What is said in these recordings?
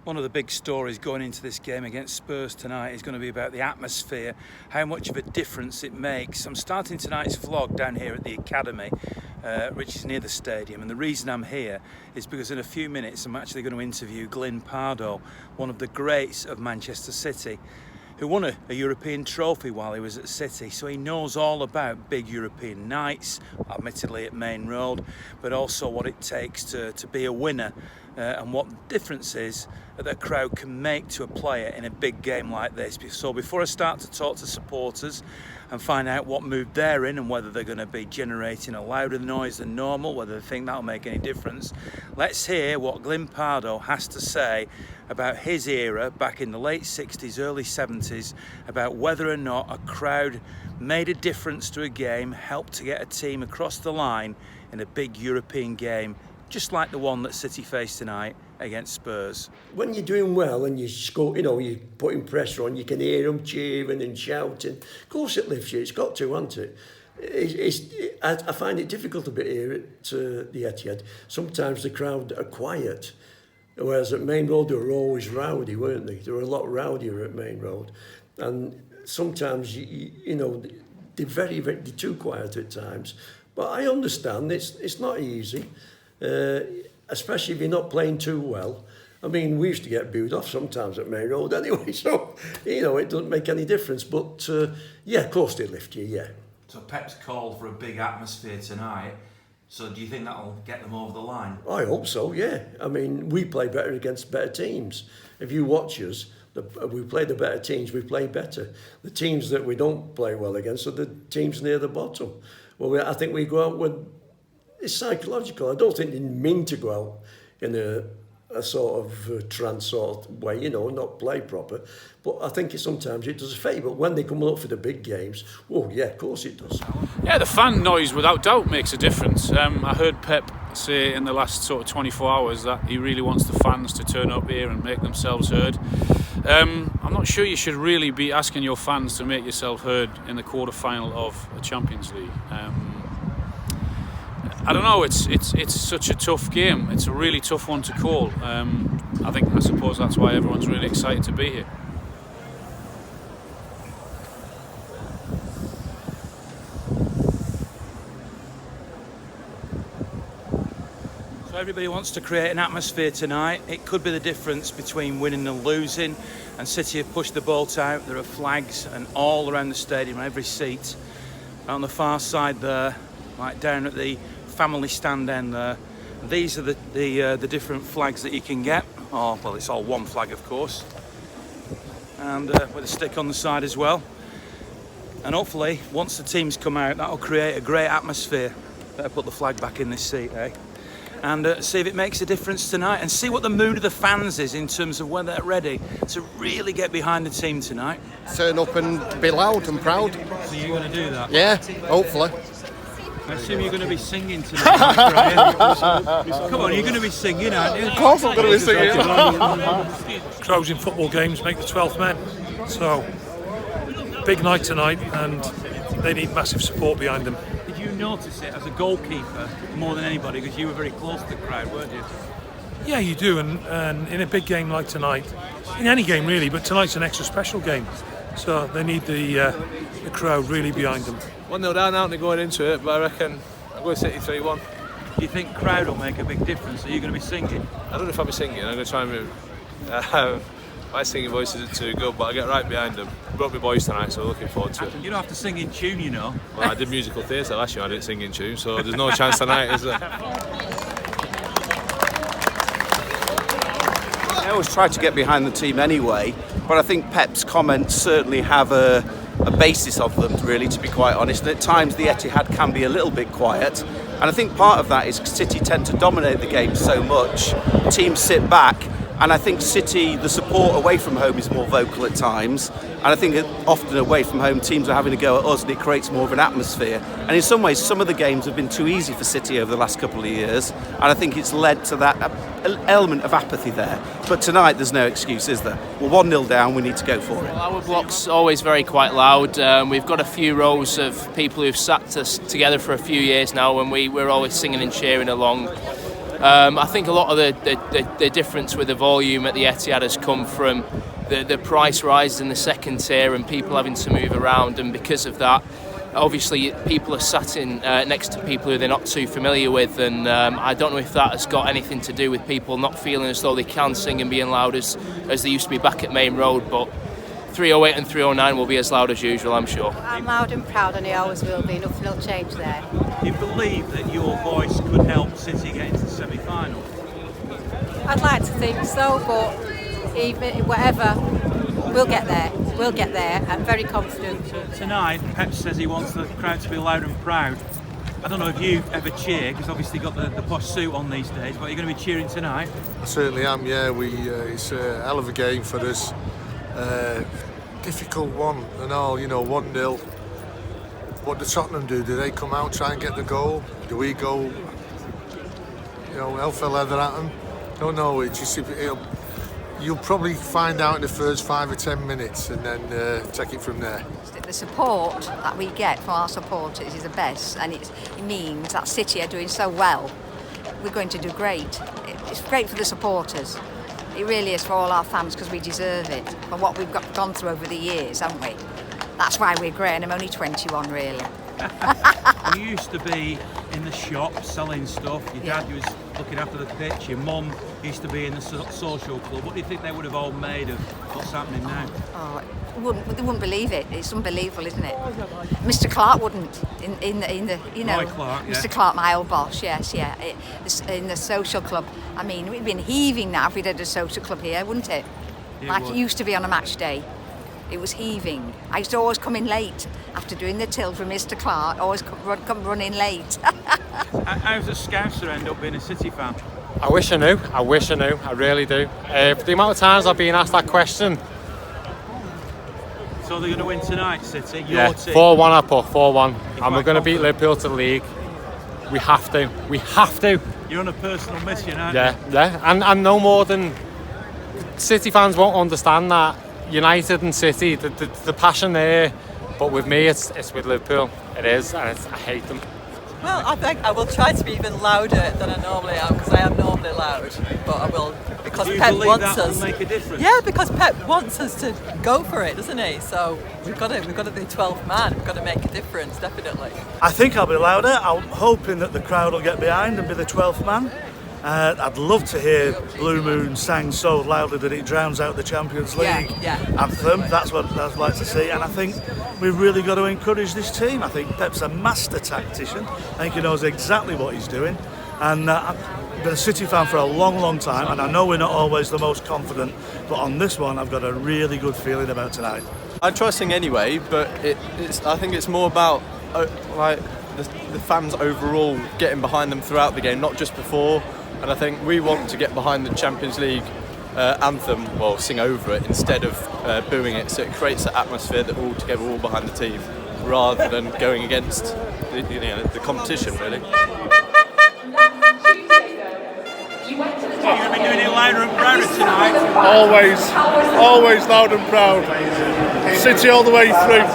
One of the big stories going into this game against Spurs tonight is going to be about the atmosphere, how much of a difference it makes. I'm starting tonight's vlog down here at the Academy, which is near the stadium, and the reason I'm here is because in a few minutes I'm actually going to interview Glyn Pardoe, one of the greats of Manchester City, who won a European trophy while he was at City, so he knows all about big European nights, admittedly at Main Road, but also what it takes to be a winner and what the difference is that a crowd can make to a player in a big game like this. So before I start to talk to supporters and find out what mood they're in and whether they're going to be generating a louder noise than normal, whether they think that'll make any difference, let's hear what Glyn Pardoe has to say about his era back in the late 60s, early 70s, about whether or not a crowd made a difference to a game, helped to get a team across the line in a big European game, just like the one that City faced tonight against Spurs. When you're doing well and you score, you're putting pressure on, you can hear them cheering and shouting. Of course it lifts you, it's got to, hasn't it? I find it difficult a bit here at the Etihad. Sometimes the crowd are quiet, whereas at Main Road they were always rowdy, weren't they? They were a lot rowdier at Main Road. And sometimes, they're they're too quiet at times. But I understand, it's not easy. Especially if you're not playing too well. I mean, we used to get booed off sometimes at Main Road anyway, so, it doesn't make any difference. But, yeah, of course they lift you, yeah. So Pep's called for a big atmosphere tonight, so do you think that'll get them over the line? I hope so, yeah. I mean, we play better against better teams. If you watch us, we play the better teams, we play better. The teams that we don't play well against are the teams near the bottom. Well, I think we go out with... It's psychological. I don't think they mean to go out in a sort of trance sort of way, not play proper. But I think sometimes it does a favour. But when they come up for the big games, oh yeah, of course it does. Yeah, the fan noise without doubt makes a difference. I heard Pep say in the last sort of 24 hours that he really wants the fans to turn up here and make themselves heard. I'm not sure you should really be asking your fans to make yourself heard in the quarter-final of a Champions League. I don't know, it's such a tough game. It's a really tough one to call. I suppose that's why everyone's really excited to be here. So everybody wants to create an atmosphere tonight. It could be the difference between winning and losing, and City have pushed the boat out. There are flags and all around the stadium, on every seat. On the far side there, like down at the family stand end there, these are the different flags that you can get. Oh, well, it's all one flag, of course, and with a stick on the side as well. And hopefully, once the teams come out, that'll create a great atmosphere. Better put the flag back in this seat, eh? And see if it makes a difference tonight, and see what the mood of the fans is in terms of whether they're ready to really get behind the team tonight. Turn up and be loud and proud. So you're going to do that? Yeah, hopefully. I assume you're going to be singing tonight, Brian. Come on, you're going to be singing, aren't you? Of course I'm going to be singing. Crowds in football games make the 12th men. So, big night tonight, and they need massive support behind them. Did you notice it as a goalkeeper more than anybody, because you were very close to the crowd, weren't you? Yeah, you do, and in a big game like tonight, in any game really, but tonight's an extra special game. So they need the crowd really behind them. 1-0 down now and they're going into it, but I reckon I'm going to City 3-1. Do you think crowd will make a big difference? Are you going to be singing? I don't know if I'll be singing, I'm going to try and move. My singing voice isn't too good, but I get right behind them. I brought my boys tonight, so looking forward to it. You don't have to sing in tune, you know. Well, I did musical theatre last year, I didn't sing in tune, so there's no chance tonight, is there? I always try to get behind the team anyway, but I think Pep's comments certainly have a basis of them, really, to be quite honest. And at times the Etihad can be a little bit quiet, and I think part of that is City tend to dominate the game so much. Teams sit back, and I think City, the support away from home is more vocal at times, and I think often away from home teams are having a go at us, and it creates more of an atmosphere. And in some ways, some of the games have been too easy for City over the last couple of years, and I think it's led to that element of apathy there. But tonight, there's no excuse, is there? We're 1-0 down, we need to go for it. Well, our block's always very quite loud. We've got a few rows of people who've sat us together for a few years now, and we're always singing and cheering along. I think a lot of the difference with the volume at the Etihad has come from the price rise in the second tier and people having to move around, and because of that, obviously people are sat in next to people who they're not too familiar with, and I don't know if that has got anything to do with people not feeling as though they can sing and being loud as they used to be back at Main Road, but 308 and 309 will be as loud as usual, I'm sure. I'm loud and proud, and it always will be. Nothing will change there. Do you believe that your voice could help City get into the semi-final? I'd like to think so, but even whatever, we'll get there. We'll get there. I'm very confident. So tonight, Pep says he wants the crowd to be loud and proud. I don't know if you ever cheer, because obviously you've got the posh suit on these days, but you're going to be cheering tonight? I certainly am, yeah. It's a hell of a game for us. Difficult one and all, 1-0. What do Tottenham do? Do they come out, try and get the goal? Do we go, hell for leather at them? Don't know. You'll probably find out in the first 5 or 10 minutes and then take it from there. The support that we get from our supporters is the best, and it means that City are doing so well. We're going to do great. It's great for the supporters. It really is for all our fans, because we deserve it for what we've gone through over the years, haven't we? That's why we're great, and I'm only 21 really. You used to be in the shop selling stuff. Your dad was looking after the pitch. Your mum used to be in the social club. What do you think they would have all made of what's happening now? Oh, they wouldn't believe it. It's unbelievable, isn't it? Mr. Clark wouldn't. In the Roy Clark, yeah. Mr. Clark, my old boss. Yes, yeah. In the social club. I mean, we'd been heaving now if we'd had a social club here, wouldn't it? Like it used to be on a match day. It was heaving. I used to always come in late after doing the till for Mr. Clark. Always come running late. How does a Scouser end up being a City fan? I wish I knew. I really do. The amount of times I've been asked that question. So they're going to win tonight, City? Your team? 4-1 I put, 4-1. And we're going to beat Liverpool to the league. We have to. You're on a personal mission, aren't you? Yeah. And no more than... City fans won't understand that. United and City, the passion there, but with me it's with Liverpool. It is, and I hate them. Well, I think I will try to be even louder than I normally am, because I am normally loud, but I will, because Pep wants us. Do you believe that will make a difference? Yeah, because Pep wants us to go for it, doesn't he? So we've got to be 12th man. We've got to make a difference, definitely. I think I'll be louder. I'm hoping that the crowd will get behind and be the 12th man. I'd love to hear Blue Moon sang so loudly that it drowns out the Champions League anthem. That's what I'd like to see, and I think we've really got to encourage this team. I think Pep's a master tactician. I think he knows exactly what he's doing, and I've been a City fan for a long time, and I know we're not always the most confident, but on this one I've got a really good feeling about tonight. I'd try to sing anyway, but I think it's more about the fans overall getting behind them throughout the game, not just before. And I think we want to get behind the Champions League anthem, well, sing over it instead of booing it, so it creates an atmosphere that we're all together, all behind the team, rather than going against the competition, really. You're going to be doing it louder and prouder tonight? Always loud and proud. City all the way through.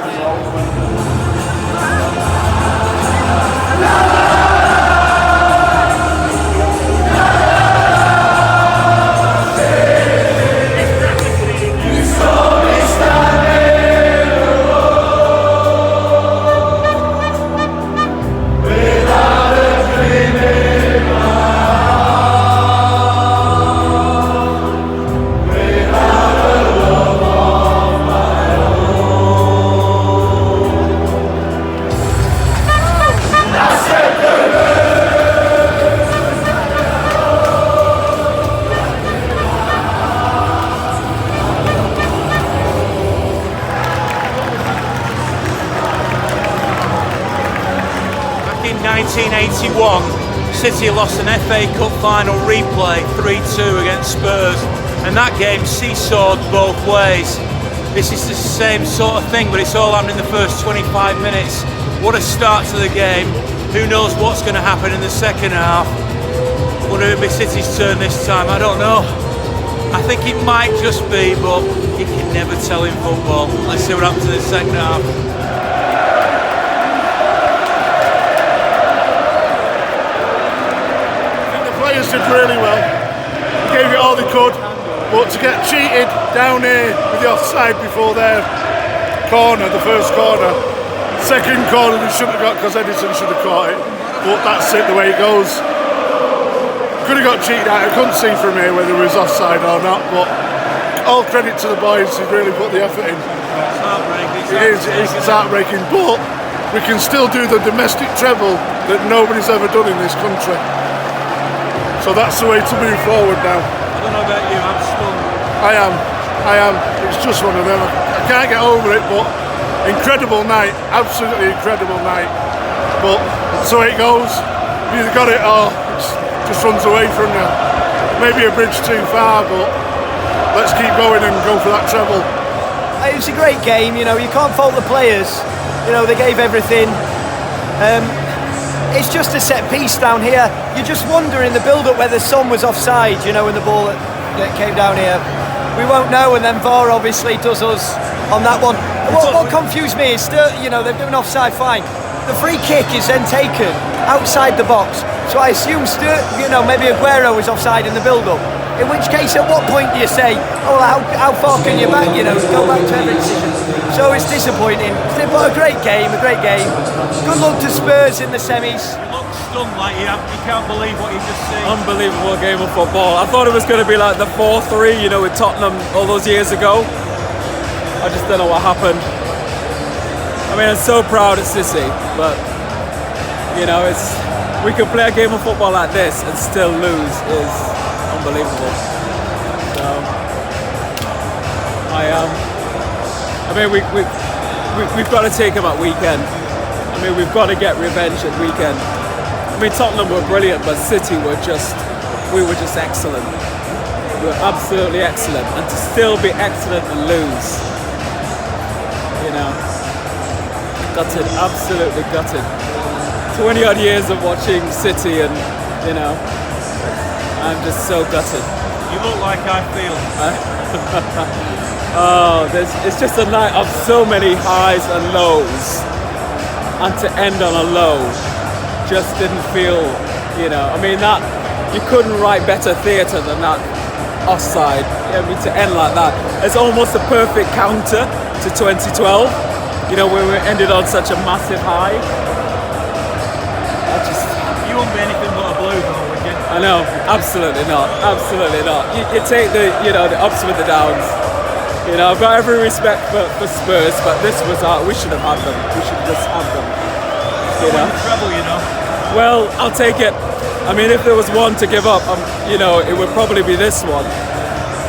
In 1981, City lost an FA Cup final replay 3-2 against Spurs, and that game seesawed both ways. This is the same sort of thing, but it's all happening in the first 25 minutes. What a start to the game. Who knows what's going to happen in the second half? Will it be City's turn this time? I don't know. I think it might just be, but you can never tell in football. Let's see what happens in the second half. Spurs did really well. They gave it all they could, but to get cheated down here with the offside before their corner, the first corner, second corner they shouldn't have got because Edison should have caught it. But that's it, the way it goes. Could have got cheated out. I couldn't see from here whether it was offside or not, but all credit to the boys who really put the effort in. It's heartbreaking. It's heartbreaking, but we can still do the domestic treble that nobody's ever done in this country. So that's the way to move forward now. I don't know about you, I'm stunned. I am. It's just one of them. I can't get over it, but incredible night. Absolutely incredible night. But that's the way it goes. You either got it or it just runs away from you. Maybe a bridge too far, but let's keep going and go for that treble. It was a great game, you know, you can't fault the players. You know, they gave everything. It's just a set piece down here. You just wonder in the build-up whether Son was offside, you know, in the ball that came down here. We won't know, and then VAR obviously does us on that one. What confused me is, you know, they've done offside fine. The free kick is then taken outside the box. So I assume, you know, maybe Aguero was offside in the build-up. In which case, at what point do you say, oh, how far can you back, you know, go back to every decision? So it's disappointing. But a great game. Good luck to Spurs in the semis. You look stunned like you can't believe what you just seen. Unbelievable game of football. I thought it was going to be like the 4-3, you know, with Tottenham all those years ago. I just don't know what happened. I mean, I'm so proud of City, but, you know, we could play a game of football like this and still lose is unbelievable. So, I mean, we've got to take them at weekend. I mean, we've got to get revenge at weekend. I mean, Tottenham were brilliant, but City we were just excellent. We were absolutely excellent, and to still be excellent and lose, you know, gutted, absolutely gutted. 20 odd years of watching City, and you know, I'm just so gutted. You look like I feel. Oh, it's just a night of so many highs and lows, and to end on a low just didn't feel, you know, I mean, that you couldn't write better theatre than that offside. I mean, to end like that, it's almost a perfect counter to 2012, you know, where we ended on such a massive high. You won't be anything but a blue though, would you? I know, absolutely not. You take the ups with the downs. You know, I've got every respect for Spurs, but this was we should have had them. We should have just had them. You know? Treble, you know. Well, I'll take it. I mean, if there was one to give up, you know, it would probably be this one.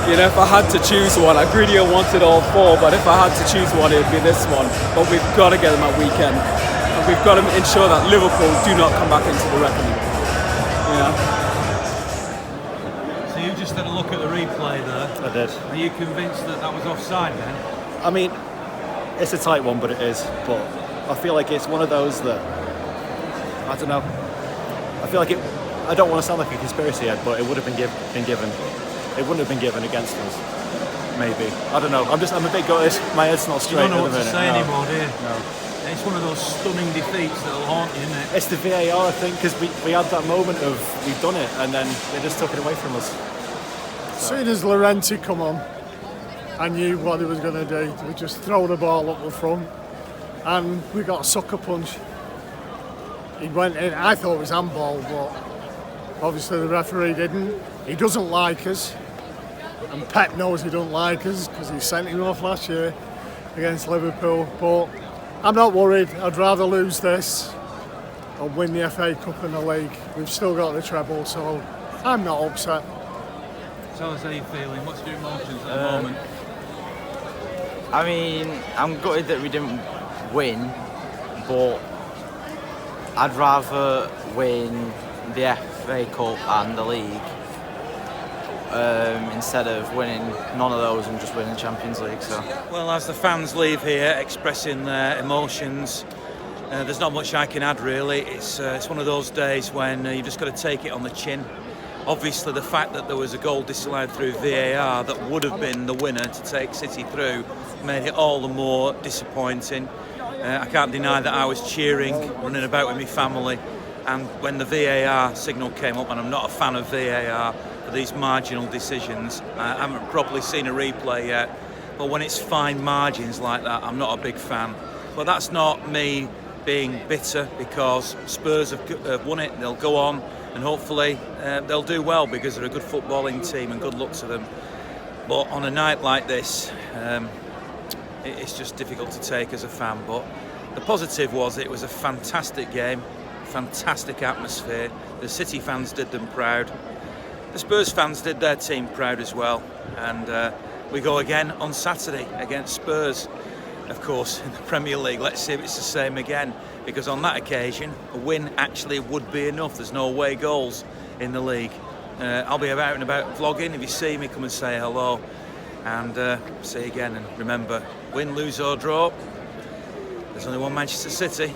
You know, if I had to choose one, I really wanted all four, but if I had to choose one, it would be this one. But we've got to get them at weekend. And we've got to ensure that Liverpool do not come back into the reckoning. You know? So you just had a look at the replay there. I did. Are you convinced that was offside then? I mean, it's a tight one, but it is. But I feel like it's one of those that, I don't know. I feel like I don't want to sound like a conspiracy head, but it would have been given. It wouldn't have been given against us. Maybe. I don't know. I'm a bit gutted. My head's not straight. You don't know at the what to minute. say anymore, do you? No. It's one of those stunning defeats that'll haunt you, isn't it? It's the VAR, I think, because we had that moment of we've done it, and then they just took it away from us. As soon as Llorente come on, I knew what he was going to do. We just throw the ball up the front, and we got a sucker punch. He went in. I thought it was handball, but obviously the referee didn't. He doesn't like us, and Pep knows he doesn't like us because he sent him off last year against Liverpool. But I'm not worried. I'd rather lose this and win the FA Cup and the league. We've still got the treble, so I'm not upset. Tell us how you're feeling. What's your emotions at the moment? I mean, I'm gutted that we didn't win, but I'd rather win the FA Cup and the league instead of winning none of those and just winning Champions League. So, well, as the fans leave here expressing their emotions, there's not much I can add really. It's one of those days when you've just got to take it on the chin. Obviously, the fact that there was a goal disallowed through VAR that would have been the winner to take City through made it all the more disappointing. I can't deny that I was cheering, running about with my family, And when the VAR signal came up, and I'm not a fan of VAR for these marginal decisions, I haven't properly seen a replay yet, but when it's fine margins like that, I'm not a big fan. But that's not me being bitter, because Spurs have won it. They'll go on, and hopefully they'll do well, because they're a good footballing team, and good luck to them. But on a night like this, it's just difficult to take as a fan. But the positive was it was a fantastic game, fantastic atmosphere. The City fans did them proud. The Spurs fans did their team proud as well. And we go again on Saturday against Spurs, of course, in the Premier League. Let's see if it's the same again, because on that occasion, a win actually would be enough. There's no away goals in the league. I'll be out and about vlogging. If you see me, come and say hello. And see you again. And remember, win, lose or draw, there's only one Manchester City.